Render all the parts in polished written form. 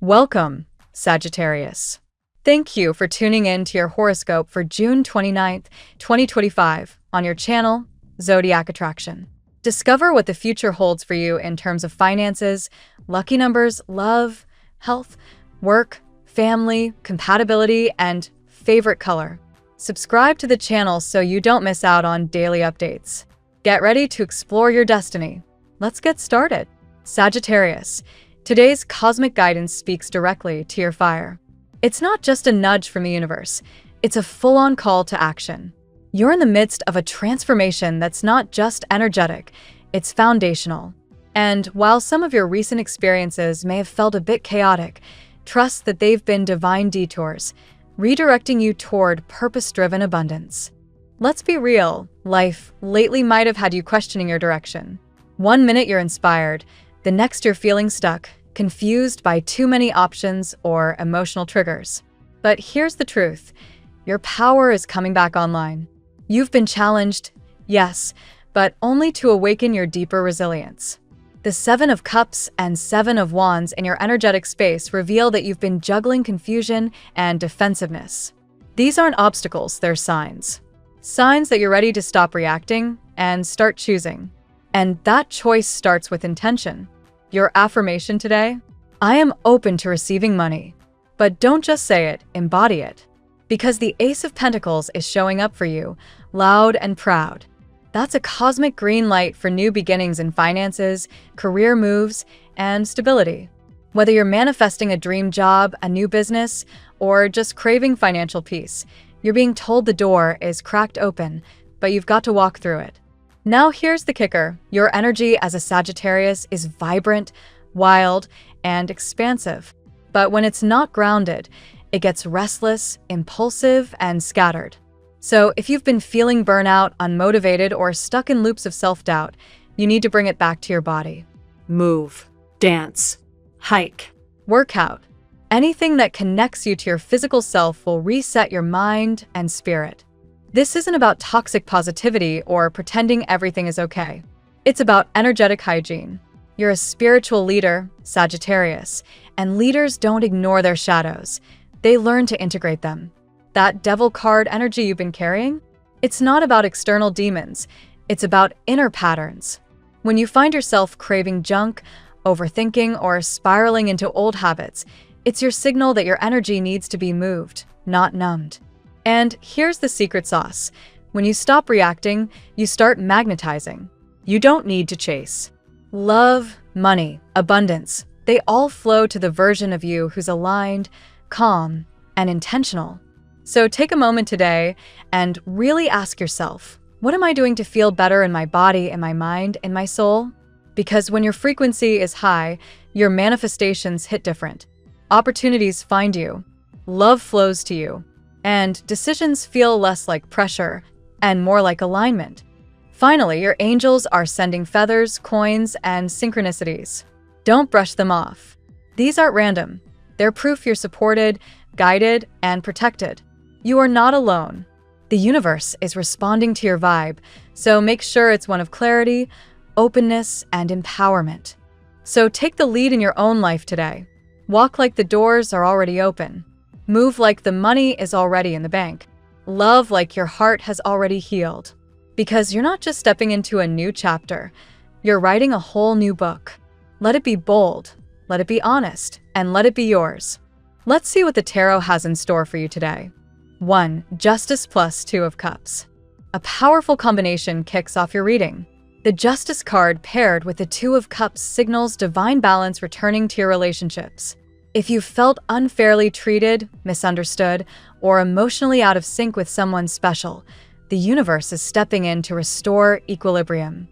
Welcome, Sagittarius. Thank you for tuning in to your horoscope for June 29th, 2025 on your channel, Zodiac Attraction. Discover what the future holds for you in terms of finances, lucky numbers, love, health, work, family, compatibility, and favorite color. Subscribe to the channel so you don't miss out on daily updates. Get ready to explore your destiny. Let's get started. Sagittarius, today's cosmic guidance speaks directly to your fire. It's not just a nudge from the universe, it's a full-on call to action. You're in the midst of a transformation that's not just energetic, it's foundational. And while some of your recent experiences may have felt a bit chaotic, trust that they've been divine detours, redirecting you toward purpose-driven abundance. Let's be real, life lately might have had you questioning your direction. One minute you're inspired, the next you're feeling stuck, confused by too many options or emotional triggers. But here's the truth, your power is coming back online. You've been challenged, yes, but only to awaken your deeper resilience. The Seven of Cups and Seven of Wands in your energetic space reveal that you've been juggling confusion and defensiveness. These aren't obstacles, they're signs. Signs that you're ready to stop reacting and start choosing. And that choice starts with intention. Your affirmation today? I am open to receiving money. But don't just say it, embody it. Because the Ace of Pentacles is showing up for you, loud and proud. That's a cosmic green light for new beginnings in finances, career moves, and stability. Whether you're manifesting a dream job, a new business, or just craving financial peace, you're being told the door is cracked open, but you've got to walk through it. Now here's the kicker. Your energy as a Sagittarius is vibrant, wild, and expansive. But when it's not grounded, it gets restless, impulsive, and scattered. So if you've been feeling burnout, unmotivated, or stuck in loops of self-doubt, you need to bring it back to your body. Move, dance, hike, Workout. Anything that connects you to your physical self will reset your mind and spirit. This isn't about toxic positivity or pretending everything is okay. It's about energetic hygiene. You're a spiritual leader, Sagittarius, and leaders don't ignore their shadows. They learn to integrate them. That devil card energy you've been carrying? It's not about external demons. It's about inner patterns. When you find yourself craving junk, overthinking, or spiraling into old habits, it's your signal that your energy needs to be moved, not numbed. And here's the secret sauce. When you stop reacting, you start magnetizing. You don't need to chase. Love, money, abundance, they all flow to the version of you who's aligned, calm, and intentional. So take a moment today and really ask yourself, what am I doing to feel better in my body, in my mind, in my soul? Because when your frequency is high, your manifestations hit different. Opportunities find you, love flows to you, and decisions feel less like pressure and more like alignment. Finally, your angels are sending feathers, coins, and synchronicities. Don't brush them off. These aren't random. They're proof you're supported, guided, and protected. You are not alone. The universe is responding to your vibe, so make sure it's one of clarity, openness, and empowerment. So take the lead in your own life today. Walk like the doors are already open. Move like the money is already in the bank. Love like your heart has already healed. Because you're not just stepping into a new chapter, you're writing a whole new book. Let it be bold, let it be honest, and let it be yours. Let's see what the tarot has in store for you today. 1. Justice plus Two of Cups. A powerful combination kicks off your reading. The Justice card paired with the Two of Cups signals divine balance returning to your relationships. If you felt unfairly treated, misunderstood, or emotionally out of sync with someone special, the universe is stepping in to restore equilibrium.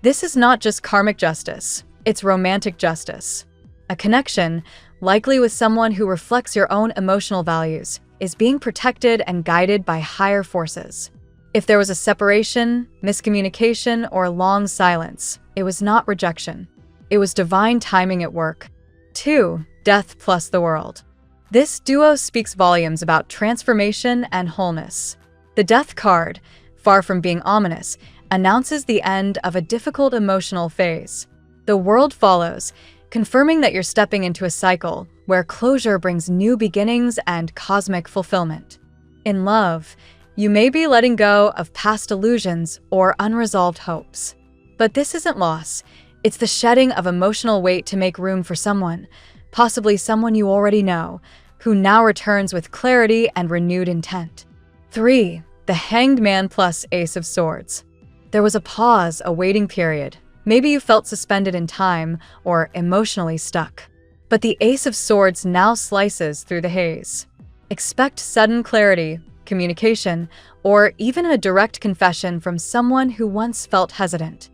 This is not just karmic justice, it's romantic justice. A connection, likely with someone who reflects your own emotional values, is being protected and guided by higher forces. If there was a separation, miscommunication, or long silence, it was not rejection. It was divine timing at work. 2. Death plus the World. This duo speaks volumes about transformation and wholeness. The Death card, far from being ominous, announces the end of a difficult emotional phase. The World follows, confirming that you're stepping into a cycle, where closure brings new beginnings and cosmic fulfillment. In love, you may be letting go of past illusions or unresolved hopes. But this isn't loss. It's the shedding of emotional weight to make room for someone, possibly someone you already know, who now returns with clarity and renewed intent. 3. The Hanged Man plus Ace of Swords. There was a pause, a waiting period. Maybe you felt suspended in time or emotionally stuck. But the Ace of Swords now slices through the haze. Expect sudden clarity, communication, or even a direct confession from someone who once felt hesitant.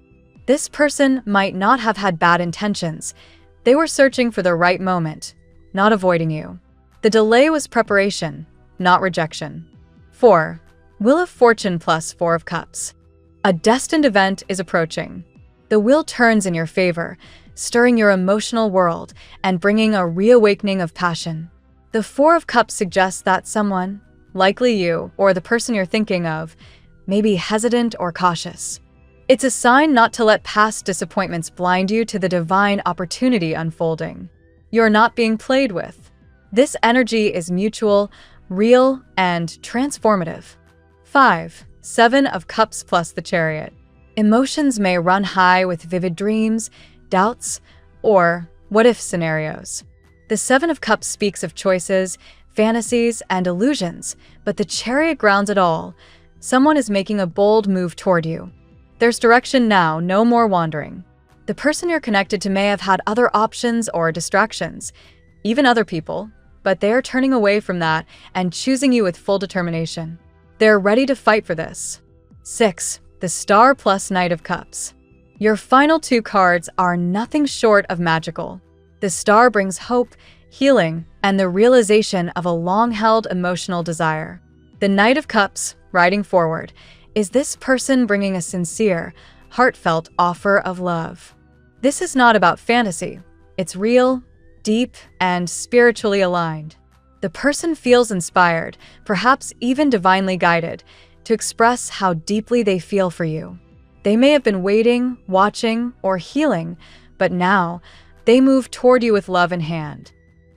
This person might not have had bad intentions. They were searching for the right moment, not avoiding you. The delay was preparation, not rejection. 4. Wheel of Fortune plus Four of Cups. A destined event is approaching. The wheel turns in your favor, stirring your emotional world and bringing a reawakening of passion. The Four of Cups suggests that someone, likely you or the person you're thinking of, may be hesitant or cautious. It's a sign not to let past disappointments blind you to the divine opportunity unfolding. You're not being played with. This energy is mutual, real, and transformative. 5. Seven of Cups plus the Chariot. Emotions may run high with vivid dreams, doubts, or what-if scenarios. The Seven of Cups speaks of choices, fantasies, and illusions, but the Chariot grounds it all. Someone is making a bold move toward you. There's direction now, no more wandering. The person you're connected to may have had other options or distractions, even other people, but they are turning away from that and choosing you with full determination. They're ready to fight for this. 6. The Star plus Knight of Cups. Your final two cards are nothing short of magical. The Star brings hope, healing, and the realization of a long-held emotional desire. The Knight of Cups, riding forward, is this person bringing a sincere, heartfelt offer of love. This is not about fantasy. It's real, deep, and spiritually aligned. The person feels inspired, perhaps even divinely guided, to express how deeply they feel for you. They may have been waiting, watching, or healing, but now they move toward you with love in hand.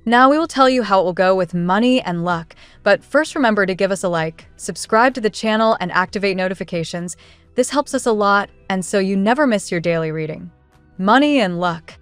Now we will tell you how it will go with money and luck, but first remember to give us a like, subscribe to the channel, and activate notifications. This helps us a lot, and so you never miss your daily reading. Money and luck.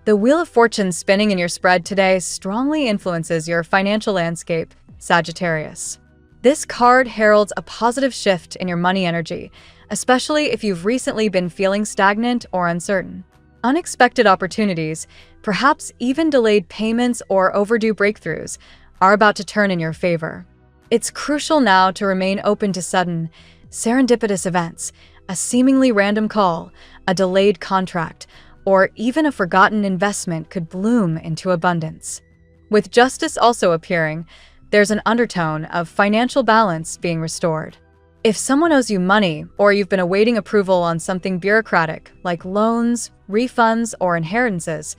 The Wheel of Fortune spinning in your spread today strongly influences your financial landscape, Sagittarius. This card heralds a positive shift in your money energy, especially if you've recently been feeling stagnant or uncertain. Unexpected opportunities, perhaps even delayed payments or overdue breakthroughs, are about to turn in your favor. It's crucial now to remain open to sudden, serendipitous events, a seemingly random call, a delayed contract, or even a forgotten investment could bloom into abundance. With justice also appearing, there's an undertone of financial balance being restored. If someone owes you money or you've been awaiting approval on something bureaucratic like loans, refunds, or inheritances,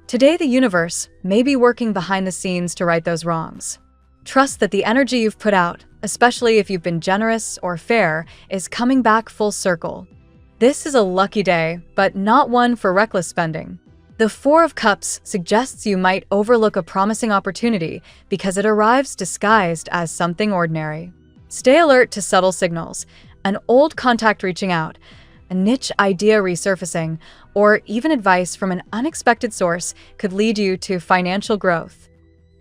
today the universe may be working behind the scenes to right those wrongs. Trust that the energy you've put out, especially if you've been generous or fair, is coming back full circle. This is a lucky day, but not one for reckless spending. The Four of Cups suggests you might overlook a promising opportunity because it arrives disguised as something ordinary. Stay alert to subtle signals, an old contact reaching out, a niche idea resurfacing, or even advice from an unexpected source could lead you to financial growth.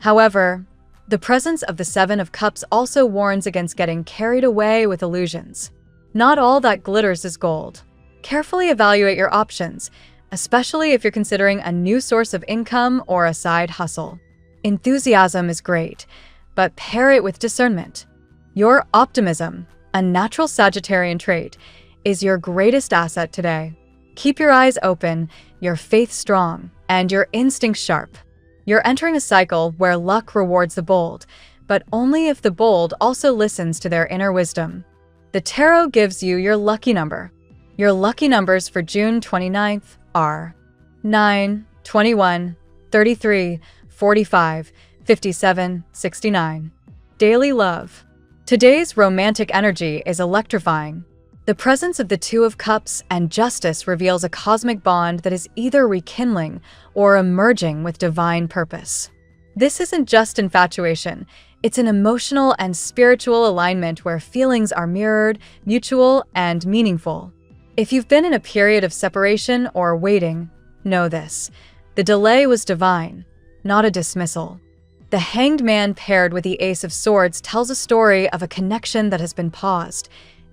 However, the presence of the Seven of Cups also warns against getting carried away with illusions. Not all that glitters is gold. Carefully evaluate your options, especially if you're considering a new source of income or a side hustle. Enthusiasm is great, but pair it with discernment. Your optimism, a natural Sagittarian trait, is your greatest asset today. Keep your eyes open, your faith strong, and your instincts sharp. You're entering a cycle where luck rewards the bold, but only if the bold also listens to their inner wisdom. The tarot gives you your lucky number. Your lucky numbers for June 29th are 9, 21, 33, 45, 57, 69. Daily love. Today's romantic energy is electrifying. The presence of the Two of Cups and Justice reveals a cosmic bond that is either rekindling or emerging with divine purpose. This isn't just infatuation, it's an emotional and spiritual alignment where feelings are mirrored, mutual, and meaningful. If you've been in a period of separation or waiting, know this: the delay was divine, not a dismissal. The Hanged Man paired with the Ace of Swords tells a story of a connection that has been paused,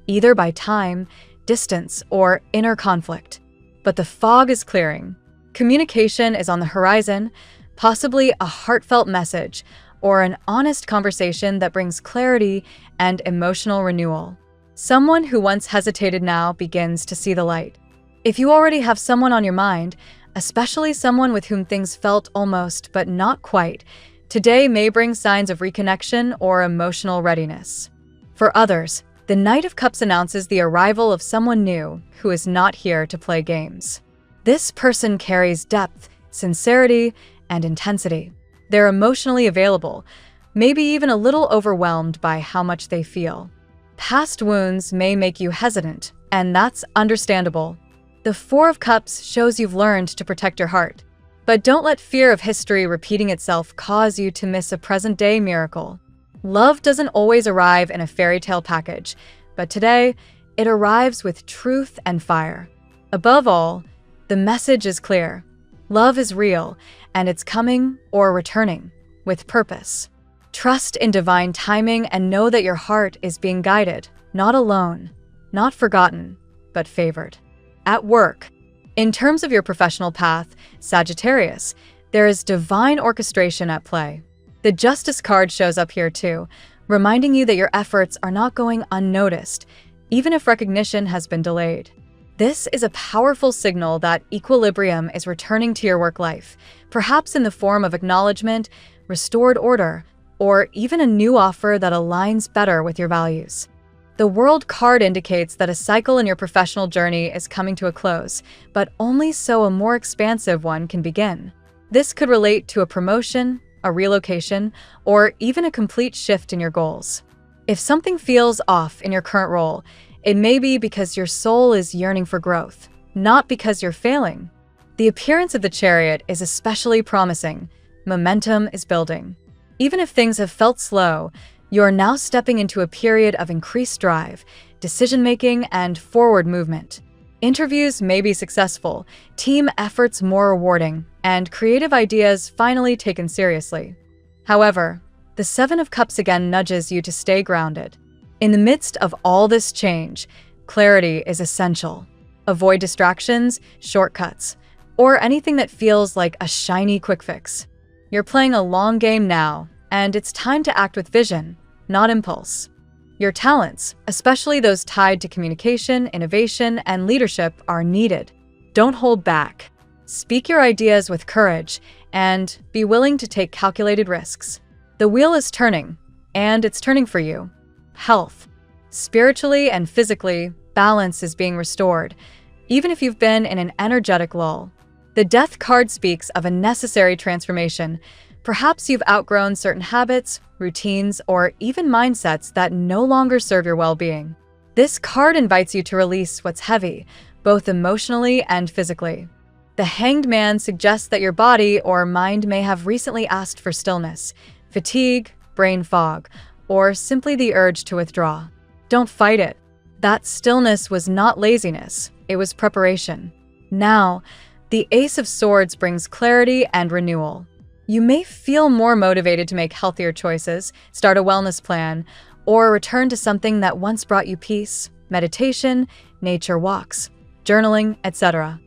either by time, distance, or inner conflict. But the fog is clearing. Communication is on the horizon, possibly a heartfelt message or an honest conversation that brings clarity and emotional renewal. Someone who once hesitated now begins to see the light. If you already have someone on your mind, especially someone with whom things felt almost but not quite, today may bring signs of reconnection or emotional readiness. For others, the Knight of Cups announces the arrival of someone new who is not here to play games. This person carries depth, sincerity, and intensity. They're emotionally available, maybe even a little overwhelmed by how much they feel. Past wounds may make you hesitant, and that's understandable. The Four of Cups shows you've learned to protect your heart. But don't let fear of history repeating itself cause you to miss a present-day miracle. Love doesn't always arrive in a fairy tale package, but today, it arrives with truth and fire. Above all, the message is clear. Love is real, and it's coming or returning with purpose. Trust in divine timing and know that your heart is being guided, not alone, not forgotten, but favored. At work, in terms of your professional path, Sagittarius, there is divine orchestration at play. The Justice card shows up here too, reminding you that your efforts are not going unnoticed, even if recognition has been delayed. This is a powerful signal that equilibrium is returning to your work life, perhaps in the form of acknowledgement, restored order, or even a new offer that aligns better with your values. The World card indicates that a cycle in your professional journey is coming to a close, but only so a more expansive one can begin. This could relate to a promotion, a relocation, or even a complete shift in your goals. If something feels off in your current role, it may be because your soul is yearning for growth, not because you're failing. The appearance of the Chariot is especially promising. Momentum is building. Even if things have felt slow, you are now stepping into a period of increased drive, decision-making, and forward movement. Interviews may be successful, team efforts more rewarding, and creative ideas finally taken seriously. However, the Seven of Cups again nudges you to stay grounded. In the midst of all this change, clarity is essential. Avoid distractions, shortcuts, or anything that feels like a shiny quick fix. You're playing a long game now, and it's time to act with vision, not impulse. Your talents, especially those tied to communication, innovation, and leadership, are needed. Don't hold back. Speak your ideas with courage, and be willing to take calculated risks. The wheel is turning, and it's turning for you. Health. Spiritually and physically, balance is being restored, even if you've been in an energetic lull. The Death card speaks of a necessary transformation. Perhaps you've outgrown certain habits, routines, or even mindsets that no longer serve your well-being. This card invites you to release what's heavy, both emotionally and physically. The Hanged Man suggests that your body or mind may have recently asked for stillness, fatigue, brain fog, or simply the urge to withdraw. Don't fight it. That stillness was not laziness, it was preparation. Now, the Ace of Swords brings clarity and renewal. You may feel more motivated to make healthier choices, start a wellness plan, or return to something that once brought you peace, meditation, nature walks, journaling, etc.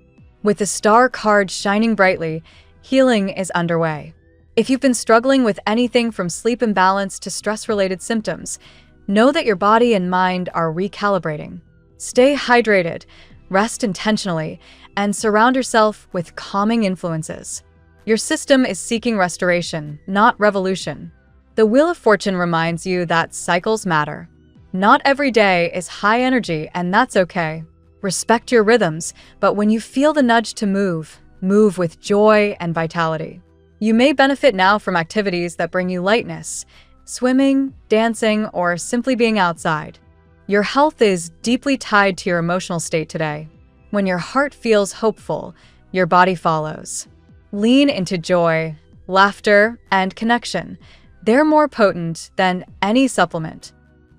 With the Star card shining brightly, healing is underway. If you've been struggling with anything from sleep imbalance to stress-related symptoms, know that your body and mind are recalibrating. Stay hydrated, rest intentionally, and surround yourself with calming influences. Your system is seeking restoration, not revolution. The Wheel of Fortune reminds you that cycles matter. Not every day is high energy, and that's okay. Respect your rhythms, but when you feel the nudge to move, move with joy and vitality. You may benefit now from activities that bring you lightness, swimming, dancing, or simply being outside. Your health is deeply tied to your emotional state today. When your heart feels hopeful, your body follows. Lean into joy, laughter, and connection. They're more potent than any supplement.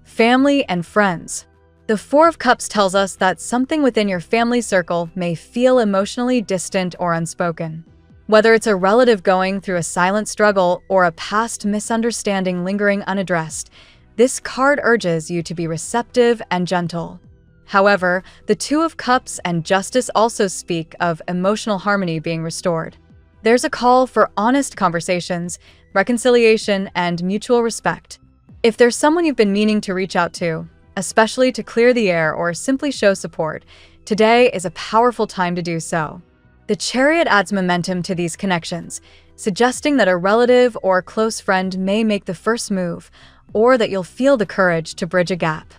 Family and friends. The Four of Cups tells us that something within your family circle may feel emotionally distant or unspoken. Whether it's a relative going through a silent struggle or a past misunderstanding lingering unaddressed, this card urges you to be receptive and gentle. However, the Two of Cups and Justice also speak of emotional harmony being restored. There's a call for honest conversations, reconciliation, and mutual respect. If there's someone you've been meaning to reach out to, especially to clear the air or simply show support, today is a powerful time to do so. The Chariot adds momentum to these connections, suggesting that a relative or close friend may make the first move, or that you'll feel the courage to bridge a gap.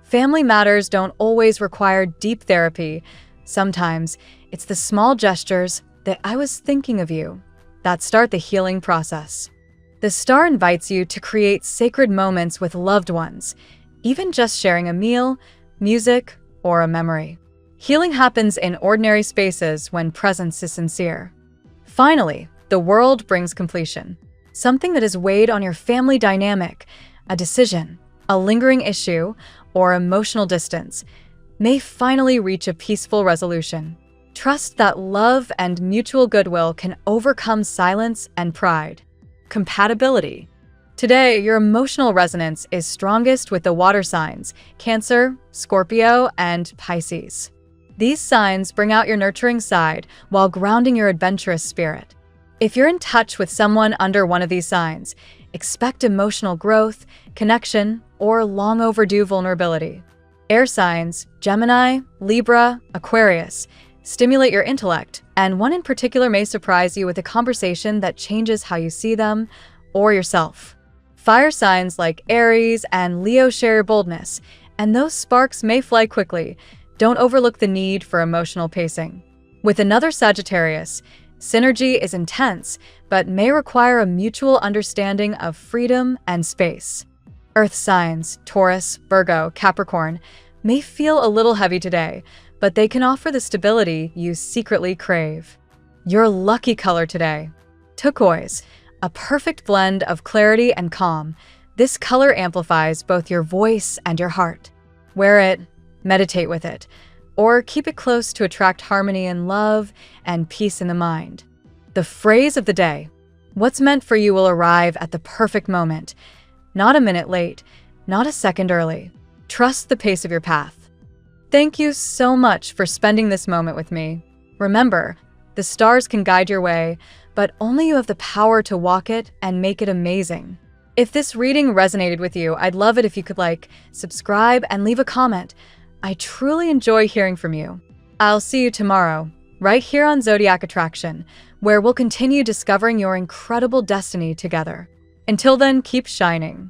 Family matters don't always require deep therapy. Sometimes it's the small gestures that "I was thinking of you" that start the healing process. The Star invites you to create sacred moments with loved ones, even just sharing a meal, music, or a memory. Healing happens in ordinary spaces when presence is sincere. Finally, the World brings completion. Something that has weighed on your family dynamic, a decision, a lingering issue, or emotional distance, may finally reach a peaceful resolution. Trust that love and mutual goodwill can overcome silence and pride. Compatibility. Today, your emotional resonance is strongest with the water signs, Cancer, Scorpio, and Pisces. These signs bring out your nurturing side while grounding your adventurous spirit. If you're in touch with someone under one of these signs, expect emotional growth, connection, or long overdue vulnerability. Air signs, Gemini, Libra, Aquarius, stimulate your intellect, and one in particular may surprise you with a conversation that changes how you see them or yourself. Fire signs like Aries and Leo share your boldness, and those sparks may fly quickly. Don't overlook the need for emotional pacing. With another Sagittarius, synergy is intense, but may require a mutual understanding of freedom and space. Earth signs, Taurus, Virgo, Capricorn, may feel a little heavy today, but they can offer the stability you secretly crave. Your lucky color today: turquoise, a perfect blend of clarity and calm. This color amplifies both your voice and your heart. Wear it, meditate with it, or keep it close to attract harmony in love and peace in the mind. The phrase of the day: what's meant for you will arrive at the perfect moment. Not a minute late, not a second early. Trust the pace of your path. Thank you so much for spending this moment with me. Remember, the stars can guide your way, but only you have the power to walk it and make it amazing. If this reading resonated with you, I'd love it if you could subscribe, and leave a comment. I truly enjoy hearing from you. I'll see you tomorrow, right here on Zodiac Attraction, where we'll continue discovering your incredible destiny together. Until then, keep shining.